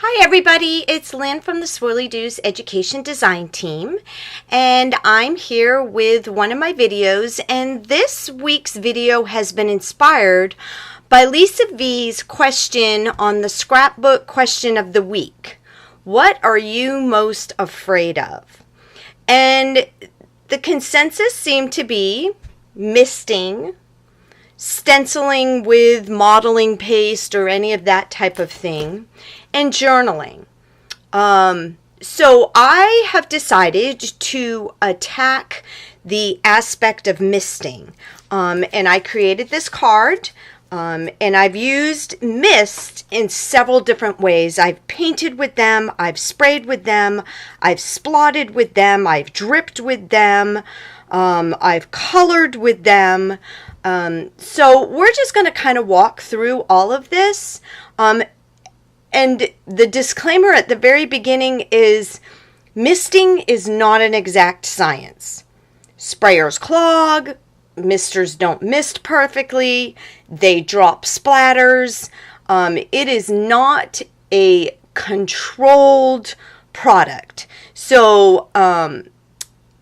Hi everybody, it's Lynn from the Swirlydoos Education Design Team, and I'm here with one of my videos, and this week's video has been inspired by Lisa V's question on the scrapbook question of the week. What are you most afraid of? And the consensus seemed to be misting, stenciling with modeling paste or any of that type of thing, and journaling. So I have decided to attack the aspect of misting. And I created this card, and I've used mist in several different ways. I've painted with them, I've sprayed with them, I've splotted with them, I've dripped with them, I've colored with them. So we're just going to kind of walk through all of this. And the disclaimer at the very beginning is misting is not an exact science. Sprayers clog, misters don't mist perfectly, they drop splatters. It is not a controlled product. So,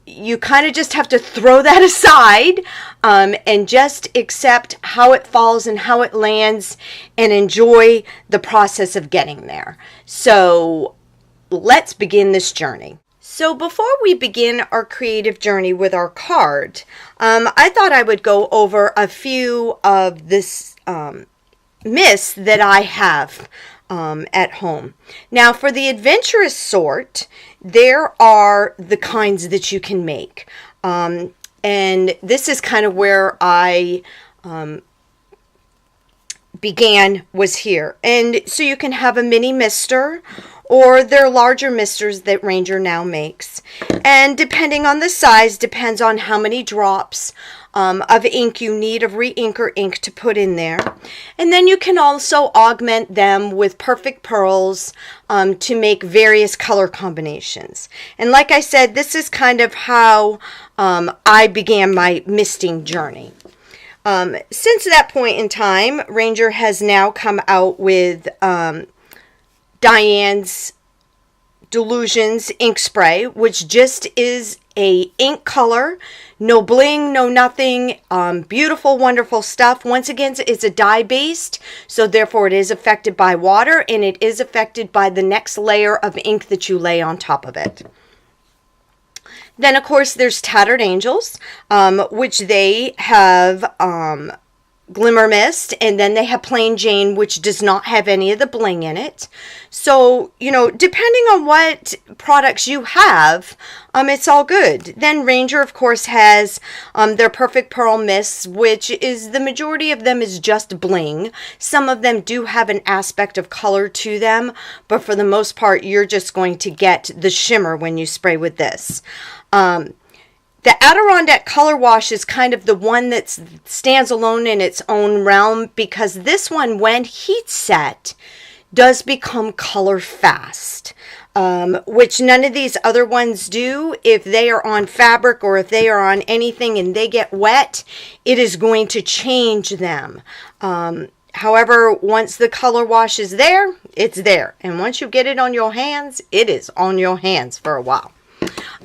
you kind of just have to throw that aside and just accept how it falls and how it lands and enjoy the process of getting there. So let's begin this journey. So before we begin our creative journey with our card, I thought I would go over a few of this mists that I have at home. Now for the adventurous sort, there are the kinds that you can make. And this is kind of where I began, was here. And so you can have a mini mister, or there are larger misters that Ranger now makes. And depending on the size, depends on how many drops of ink you need, of re-inker ink to put in there. And then you can also augment them with perfect pearls to make various color combinations. And like I said, this is kind of how I began my misting journey. Since that point in time, Ranger has now come out with Diane's Delusions ink spray, which just is a ink color, no bling, no nothing, beautiful, wonderful stuff. Once again, it's a dye based, so therefore it is affected by water, and it is affected by the next layer of ink that you lay on top of it. Then of course there's Tattered Angels, which they have Glimmer Mist, and then they have Plain Jane, which does not have any of the bling in it. So, you know, depending on what products you have, it's all good. Then Ranger, of course, has their Perfect Pearl Mists, which is, the majority of them is just bling. Some of them do have an aspect of color to them, but for the most part, you're just going to get the shimmer when you spray with this. The Adirondack Color Wash is kind of the one that stands alone in its own realm, because this one, when heat set, does become color fast, which none of these other ones do. If they are on fabric or if they are on anything and they get wet, it is going to change them. However, once the color wash is there, it's there. And once you get it on your hands, it is on your hands for a while.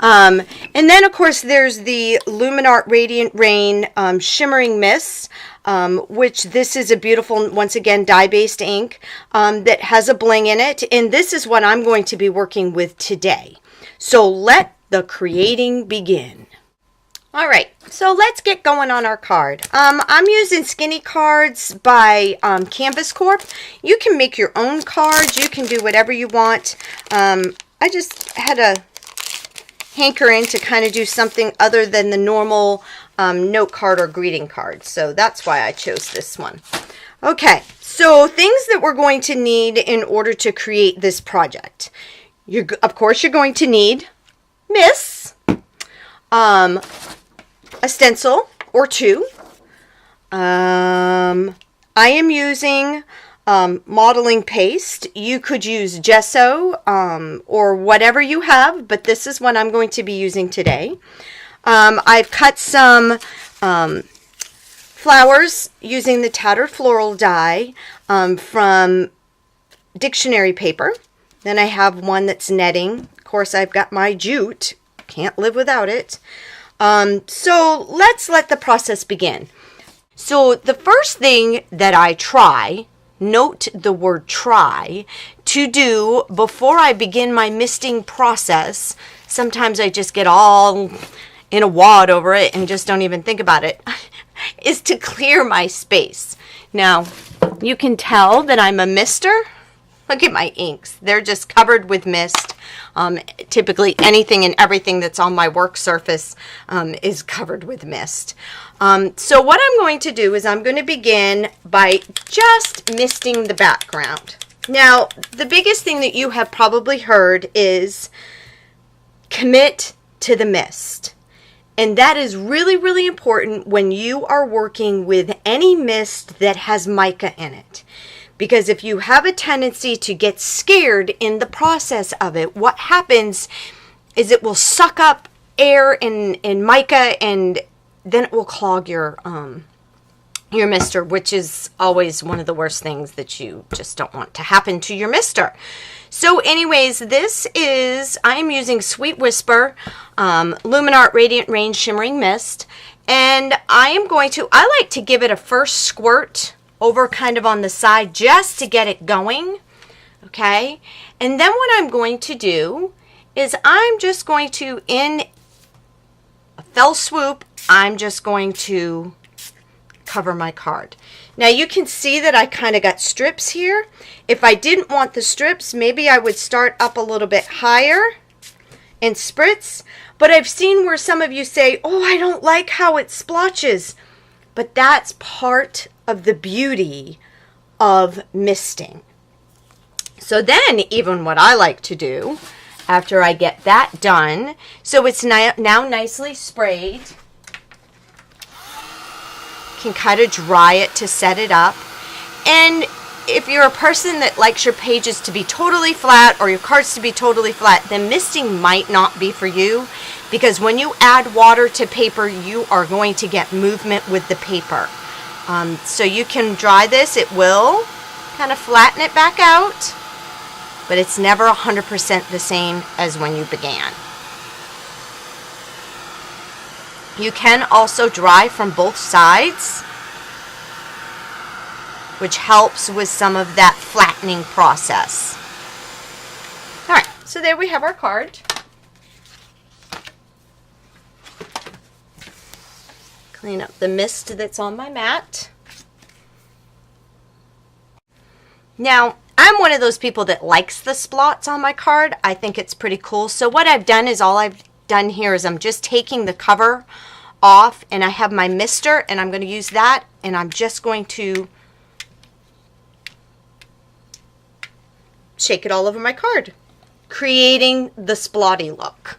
And then, of course, there's the Luminart Radiant Rain Shimmering Mists, which this is a beautiful, once again, dye-based ink that has a bling in it. And this is what I'm going to be working with today. So let the creating begin. All right, so let's get going on our card. I'm using Skinny Cards by Canvas Corp. You can make your own cards. You can do whatever you want. I just had a hankering to kind of do something other than the normal note card or greeting card. So that's why I chose this one. Okay, so things that we're going to need in order to create this project. Of course, you're going to need mists, a stencil or two. I am using modeling paste. You could use gesso or whatever you have, but this is what I'm going to be using today. I've cut some flowers using the Tattered Floral die from dictionary paper. Then I have one that's netting. Of course, I've got my jute. Can't live without it. So let's let the process begin. So the first thing that I try, note the word try, to do before I begin my misting process, sometimes I just get all in a wad over it and just don't even think about it, is to clear my space. Now, you can tell that I'm a mister. Look at my inks. They're just covered with mist. Typically anything and everything that's on my work surface is covered with mist. So what I'm going to do is I'm going to begin by just misting the background. Now, the biggest thing that you have probably heard is commit to the mist. And that is really, really important when you are working with any mist that has mica in it. Because if you have a tendency to get scared in the process of it, what happens is it will suck up air and mica, and then it will clog your mister, which is always one of the worst things that you just don't want to happen to your mister. So anyways, this is, I am using Sweet Whisper Luminart Radiant Rain Shimmering Mist. And I like to give it a first squirt over kind of on the side just to get it going. Okay. And then what I'm going to do is I'm just going to, in a fell swoop, I'm just going to cover my card. Now you can see that I kind of got strips here. If I didn't want the strips, maybe I would start up a little bit higher and spritz. But I've seen where some of you say, oh, I don't like how it splotches. But that's part of the beauty of misting. So then even what I like to do after I get that done, so it's now nicely sprayed, can kind of dry it to set it up. And if you're a person that likes your pages to be totally flat or your cards to be totally flat, then misting might not be for you, because when you add water to paper, you are going to get movement with the paper. So you can dry this. It will kind of flatten it back out, but it's never 100% the same as when you began. You can also dry from both sides, which helps with some of that flattening process. All right, so there we have our card. Clean up the mist that's on my mat. Now, I'm one of those people that likes the splots on my card. I think it's pretty cool. So what I've done is done here is I'm just taking the cover off, and I have my mister, and I'm going to use that, and I'm just going to shake it all over my card, creating the splotty look.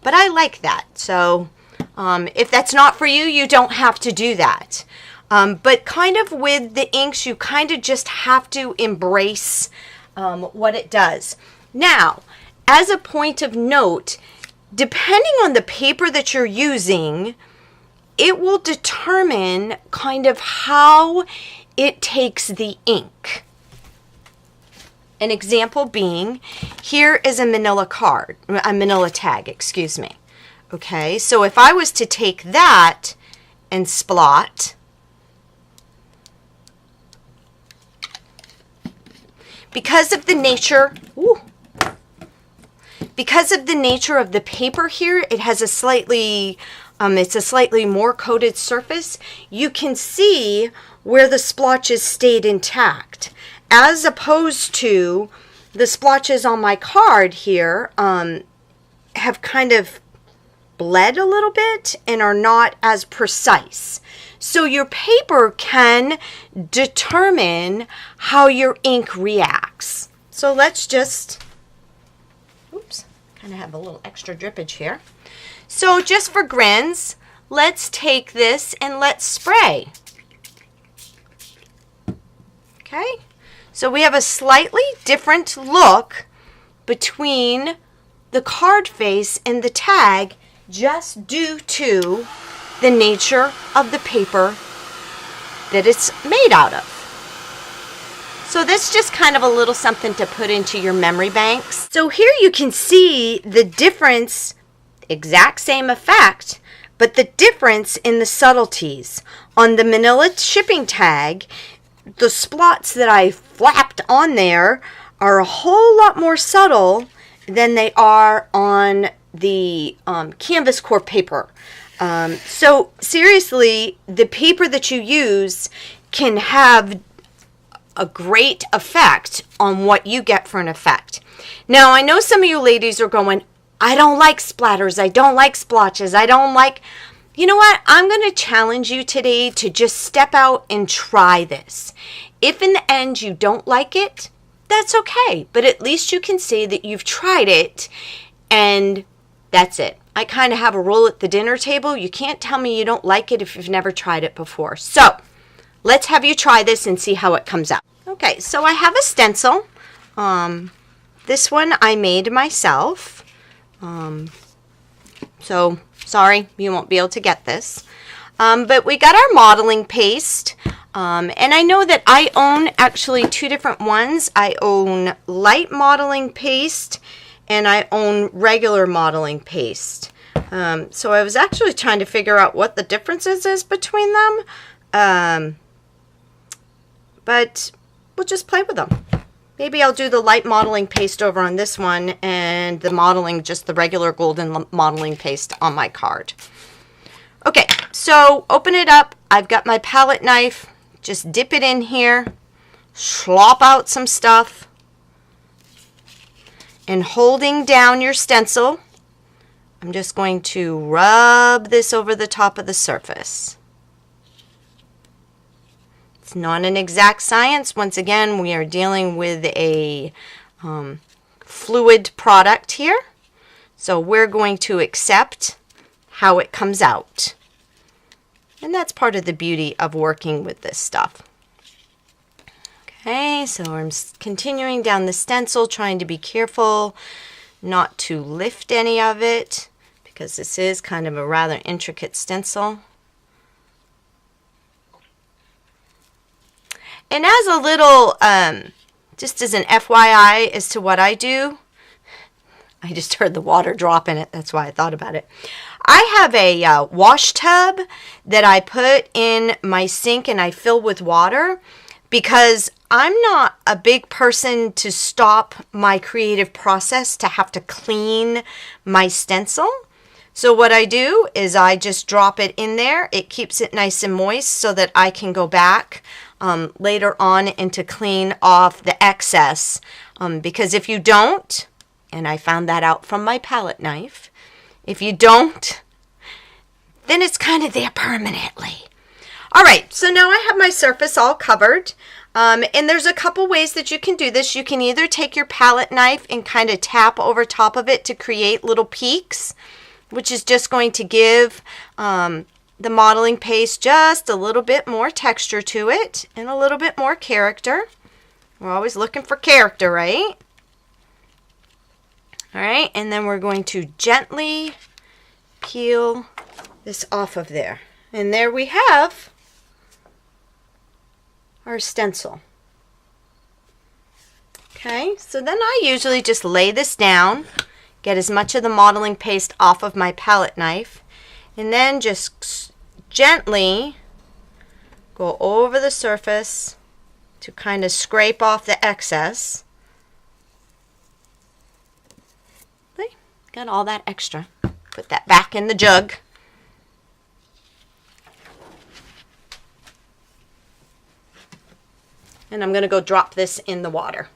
But I like that. So if that's not for you, you don't have to do that. But kind of with the inks, you kind of just have to embrace what it does. Now, as a point of note, depending on the paper that you're using, it will determine kind of how it takes the ink. An example being, here is a manila tag, excuse me. Okay, so if I was to take that and splot, because of the nature, because of the nature of the paper here, it has a slightly, it's a slightly more coated surface. You can see where the splotches stayed intact, as opposed to the splotches on my card here have kind of bled a little bit and are not as precise. So your paper can determine how your ink reacts. So let's just, oops, kind of have a little extra drippage here. So just for grins, let's take this and let's spray. Okay, so we have a slightly different look between the card face and the tag, just due to the nature of the paper that it's made out of. So this just kind of a little something to put into your memory banks. So here you can see the difference, exact same effect, but the difference in the subtleties. On the manila shipping tag, the splots that I flapped on there are a whole lot more subtle than they are on the canvas core paper. So seriously, the paper that you use can have a great effect on what you get for an effect. Now, I know some of you ladies are going, I don't like splatters, I don't like splotches, I don't like... You know what? I'm going to challenge you today to just step out and try this. If in the end you don't like it, that's okay. But at least you can say that you've tried it, and that's it. I kind of have a rule at the dinner table. You can't tell me you don't like it if you've never tried it before. So let's have you try this and see how it comes out. Okay, so I have a stencil. This one I made myself. So sorry, you won't be able to get this. But we got our modeling paste. And I know that I own actually two different ones. I own light modeling paste and I own regular modeling paste. So I was actually trying to figure out what the differences is between them. But we'll just play with them. Maybe I'll do the light modeling paste over on this one and the modeling, just the regular golden modeling paste on my card. Okay, so open it up. I've got my palette knife. Just dip it in here, slop out some stuff, and holding down your stencil, I'm just going to rub this over the top of the surface. It's not an exact science. Once again, we are dealing with a fluid product here. So we're going to accept how it comes out. And that's part of the beauty of working with this stuff. Okay, so I'm continuing down the stencil, trying to be careful not to lift any of it, because this is kind of a rather intricate stencil. And as a little, just as an FYI as to what I do, I just heard the water drop in it. That's why I thought about it. I have a wash tub that I put in my sink and I fill with water because I'm not a big person to stop my creative process to have to clean my stencil. So what I do is I just drop it in there. It keeps it nice and moist so that I can go back later on and to clean off the excess. Because if you don't, and I found that out from my palette knife, if you don't, then it's kind of there permanently. All right, so now I have my surface all covered. And there's a couple ways that you can do this. You can either take your palette knife and kind of tap over top of it to create little peaks, which is just going to give the modeling paste just a little bit more texture to it and a little bit more character. We're always looking for character, right? All right, and then we're going to gently peel this off of there. And there we have our stencil. Okay, so then I usually just lay this down, get as much of the modeling paste off of my palette knife, and then just gently go over the surface to kind of scrape off the excess. Got all that extra. Put that back in the jug. And I'm going to go drop this in the water.